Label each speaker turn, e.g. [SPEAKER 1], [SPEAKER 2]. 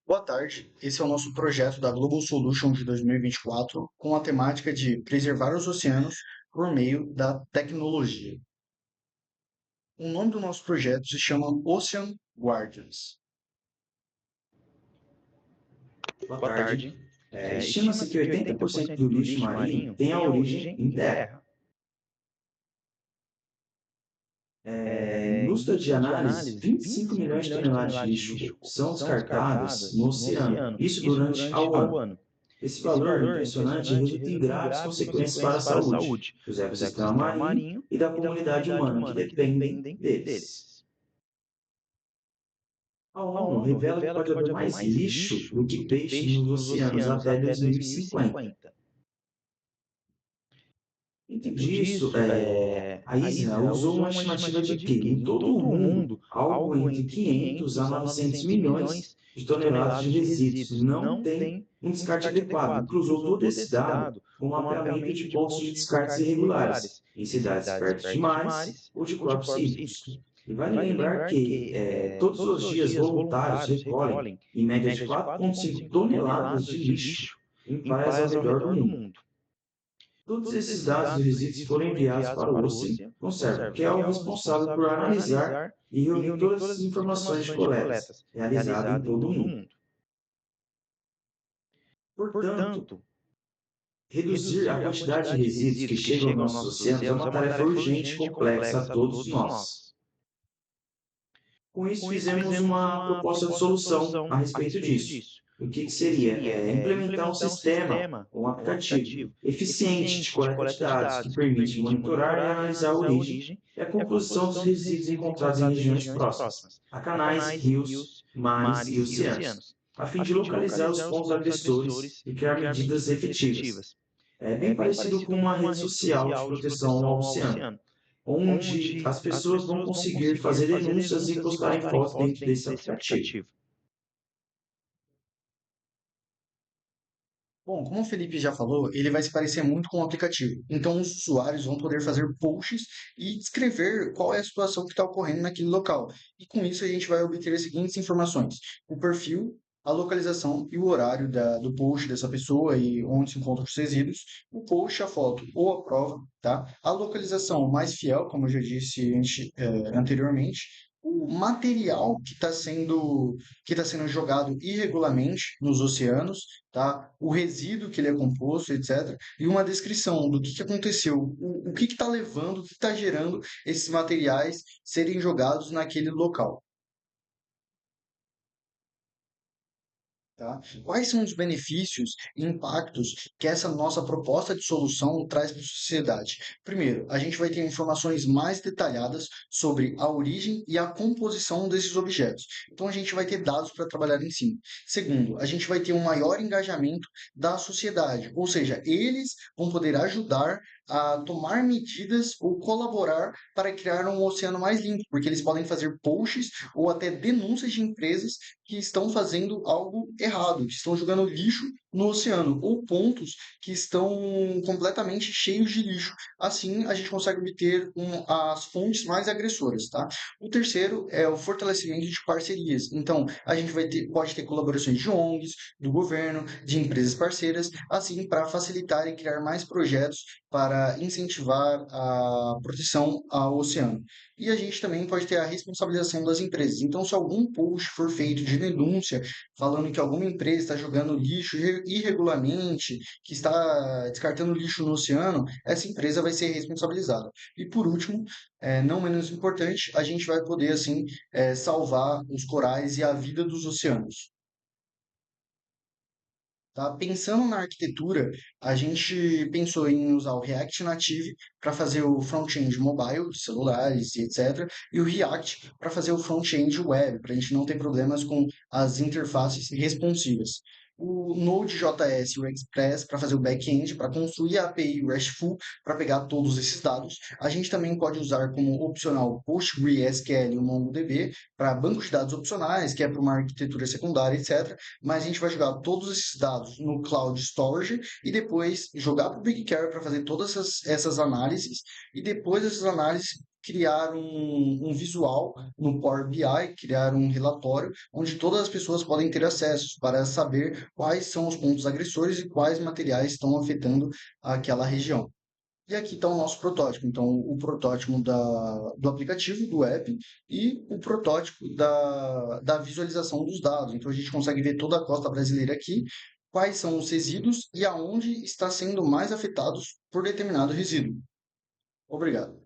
[SPEAKER 1] Boa tarde, esse é o nosso projeto da Global Solution de 2024, com a temática de preservar os oceanos por meio da tecnologia. O nome do nosso projeto se chama Ocean Guardians.
[SPEAKER 2] Boa tarde. Estima-se que 80% do lixo marinho tem a origem em terra. Em busca de análise, 25 milhões de toneladas de lixo são descartadas no oceano, isso durante ao ano. Esse valor impressionante resulta em graves consequências para a saúde do ecossistema marinho e da comunidade humana que dependem deles. A ONU revela que pode haver mais lixo do que peixe nos oceanos até 2050. Dentro disso, a ISNA usou uma estimativa de que, em todo o mundo, algo entre 500 a 900 milhões de toneladas de resíduos não têm um descarte adequado, e cruzou todo esse dado com um mapeamento de pontos de descartes irregulares em cidades perto de mares ou de corpos hídricos. E vale lembrar que todos os dias voluntários recolhem, em média, de 4,5 toneladas de lixo em praias ao redor do mundo. Todos esses dados e resíduos foram enviados para o OCEAN Conserva, que é o responsável por analisar e reunir todas as informações de coletas realizadas em todo o mundo. Portanto, reduzir a quantidade de resíduos que chegam aos nossos oceanos é uma tarefa urgente e complexa a todos nós. Com isso, fizemos uma proposta de solução a respeito disso. O que seria? Implementar um sistema, um aplicativo eficiente de coleta de dados que permite monitorar e analisar a origem e a composição dos resíduos encontrados em regiões próximas a canais, rios, mares e oceanos, a fim de localizar os pontos agressores e criar medidas efetivas. É bem parecido com uma rede social de proteção ao oceano, onde as pessoas vão conseguir fazer denúncias e postarem fotos dentro desse aplicativo.
[SPEAKER 1] Bom, como o Felipe já falou, ele vai se parecer muito com o aplicativo. Então, os usuários vão poder fazer posts e descrever qual é a situação que está ocorrendo naquele local. E com isso, a gente vai obter as seguintes informações: o perfil, a localização e o horário do post dessa pessoa e onde se encontram os resíduos, o post, a foto ou a prova, tá? A localização mais fiel, como eu já disse anteriormente, o material que tá sendo jogado irregularmente nos oceanos, tá? O resíduo que ele é composto, etc. E uma descrição do que aconteceu, o que está levando, o que está gerando esses materiais serem jogados naquele local. Tá? Quais são os benefícios e impactos que essa nossa proposta de solução traz para a sociedade? Primeiro, a gente vai ter informações mais detalhadas sobre a origem e a composição desses objetos. Então, a gente vai ter dados para trabalhar em cima. Segundo, a gente vai ter um maior engajamento da sociedade, ou seja, eles vão poder ajudar a tomar medidas ou colaborar para criar um oceano mais limpo, porque eles podem fazer posts ou até denúncias de empresas que estão fazendo algo errado, que estão jogando lixo no oceano, ou pontos que estão completamente cheios de lixo. Assim, a gente consegue obter as fontes mais agressoras, tá? O terceiro é o fortalecimento de parcerias. Então, a gente pode ter colaborações de ONGs, do governo, de empresas parceiras, assim, para facilitar e criar mais projetos para incentivar a proteção ao oceano. E a gente também pode ter a responsabilização das empresas. Então, se algum post for feito de denúncia falando que alguma empresa está jogando lixo irregularmente, que está descartando lixo no oceano, essa empresa vai ser responsabilizada. E por último, não menos importante, a gente vai poder assim salvar os corais e a vida dos oceanos. Tá? Pensando na arquitetura, a gente pensou em usar o React Native para fazer o front-end mobile, de celulares e etc., e o React para fazer o front-end web, para a gente não ter problemas com as interfaces responsivas. O Node.js e o Express para fazer o back-end, para construir a API RESTful para pegar todos esses dados. A gente também pode usar como opcional PostgreSQL e o MongoDB para bancos de dados opcionais, que é para uma arquitetura secundária, etc. Mas a gente vai jogar todos esses dados no Cloud Storage e depois jogar para o BigQuery para fazer todas essas análises e depois dessas análises criar um visual no Power BI, criar um relatório onde todas as pessoas podem ter acesso para saber quais são os pontos agressores e quais materiais estão afetando aquela região. E aqui está o nosso protótipo. Então, o protótipo do aplicativo, do app, e o protótipo da visualização dos dados. Então, a gente consegue ver toda a costa brasileira aqui, quais são os resíduos e aonde está sendo mais afetados por determinado resíduo. Obrigado.